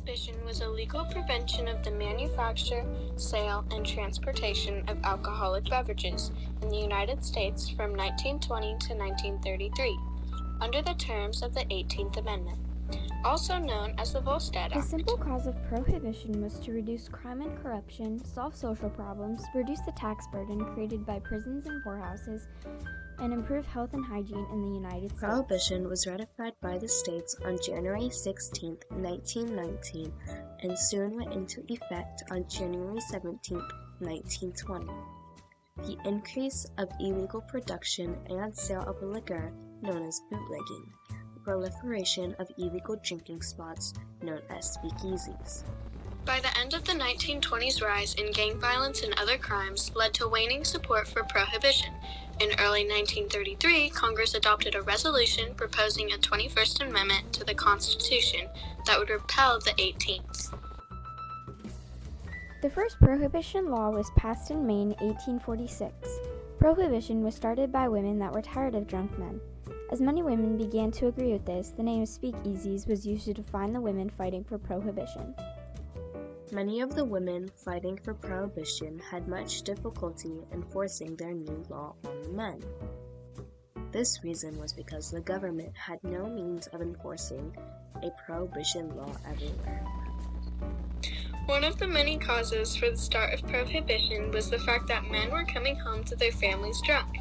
Prohibition was a legal prevention of the manufacture, sale, and transportation of alcoholic beverages in the United States from 1920 to 1933, under the terms of the 18th Amendment, also known as the Volstead Act. The simple cause of prohibition was to reduce crime and corruption, solve social problems, reduce the tax burden created by prisons and poorhouses, and improve health and hygiene in the United States. Prohibition was ratified by the states on January 16, 1919, and soon went into effect on January 17, 1920. The increase of illegal production and sale of liquor, known as bootlegging, the proliferation of illegal drinking spots, known as speakeasies. By the end of the 1920s, rise in gang violence and other crimes led to waning support for prohibition. In early 1933, Congress adopted a resolution proposing a 21st Amendment to the Constitution that would repeal the 18th. The first prohibition law was passed in May in 1846. Prohibition was started by women that were tired of drunk men. As many women began to agree with this, the name speakeasies was used to define the women fighting for prohibition. Many of the women fighting for prohibition had much difficulty enforcing their new law on the men. This reason was because the government had no means of enforcing a prohibition law everywhere. One of the many causes for the start of prohibition was the fact that men were coming home to their families drunk.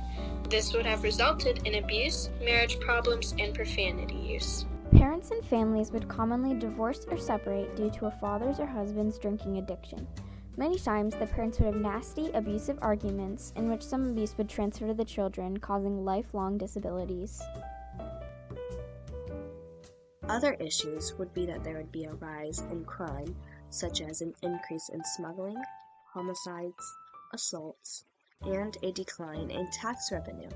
This would have resulted in abuse, marriage problems, and profanity use. Parents and families would commonly divorce or separate due to a father's or husband's drinking addiction. Many times, the parents would have nasty, abusive arguments in which some abuse would transfer to the children, causing lifelong disabilities. Other issues would be that there would be a rise in crime, such as an increase in smuggling, homicides, assaults, and a decline in tax revenue.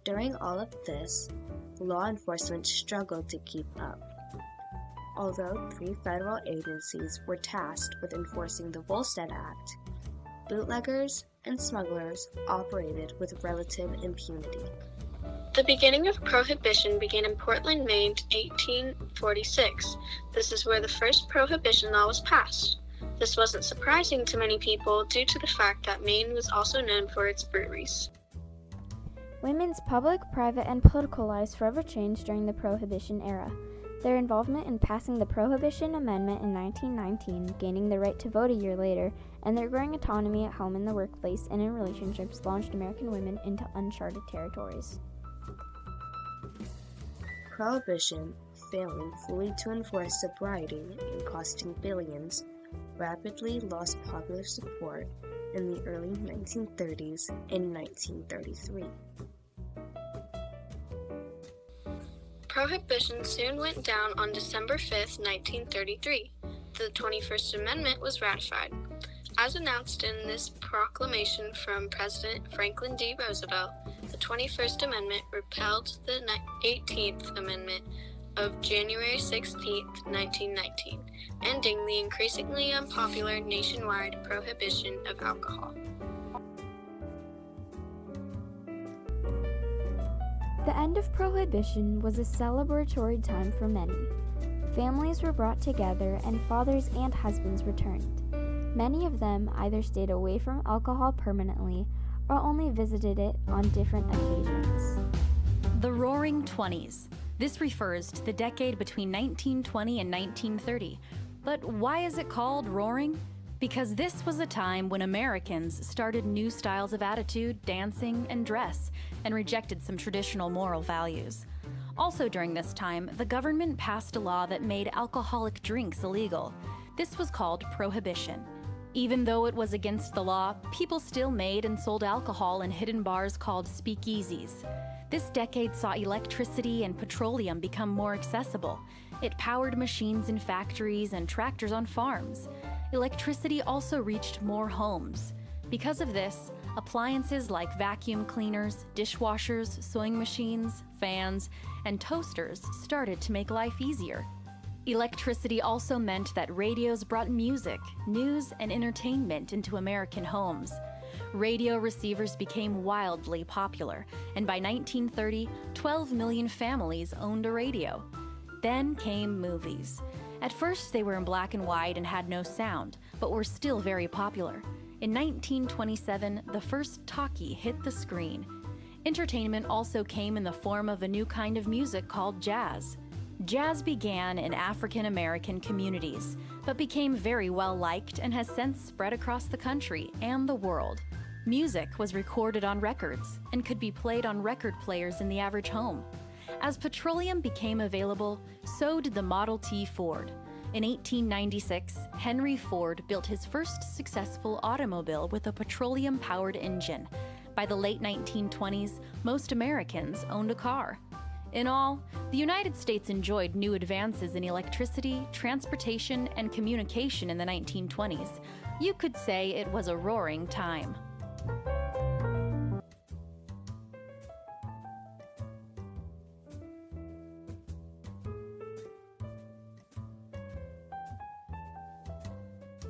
During all of this, law enforcement struggled to keep up. Although 3 federal agencies were tasked with enforcing the Volstead Act, bootleggers and smugglers operated with relative impunity. The beginning of prohibition began in Portland, Maine, 1846. This is where the first prohibition law was passed. This wasn't surprising to many people due to the fact that Maine was also known for its breweries. Women's public, private, and political lives forever changed during the Prohibition era. Their involvement in passing the Prohibition Amendment in 1919, gaining the right to vote a year later, and their growing autonomy at home, in the workplace, and in relationships launched American women into uncharted territories. Prohibition, failing fully to enforce sobriety and costing billions, rapidly lost popular support in the early 1930s and 1933. Prohibition soon went down on December 5, 1933. The 21st Amendment was ratified. As announced in this proclamation from President Franklin D. Roosevelt, the 21st Amendment repealed the 18th Amendment of January 16, 1919, ending the increasingly unpopular nationwide prohibition of alcohol. The end of Prohibition was a celebratory time for many. Families were brought together and fathers and husbands returned. Many of them either stayed away from alcohol permanently or only visited it on different occasions. The Roaring Twenties. This refers to the decade between 1920 and 1930. But why is it called roaring? Because this was a time when Americans started new styles of attitude, dancing, and dress, and rejected some traditional moral values. Also during this time, the government passed a law that made alcoholic drinks illegal. This was called Prohibition. Even though it was against the law, people still made and sold alcohol in hidden bars called speakeasies. This decade saw electricity and petroleum become more accessible. It powered machines in factories and tractors on farms. Electricity also reached more homes. Because of this, appliances like vacuum cleaners, dishwashers, sewing machines, fans, and toasters started to make life easier. Electricity also meant that radios brought music, news, and entertainment into American homes. Radio receivers became wildly popular, and by 1930, 12 million families owned a radio. Then came movies. At first, they were in black and white and had no sound, but were still very popular. In 1927, the first talkie hit the screen. Entertainment also came in the form of a new kind of music called jazz. Jazz began in African American communities, but became very well liked and has since spread across the country and the world. Music was recorded on records and could be played on record players in the average home. As petroleum became available, so did the Model T Ford. In 1896, Henry Ford built his first successful automobile with a petroleum-powered engine. By the late 1920s, most Americans owned a car. In all, the United States enjoyed new advances in electricity, transportation, and communication in the 1920s. You could say it was a roaring time.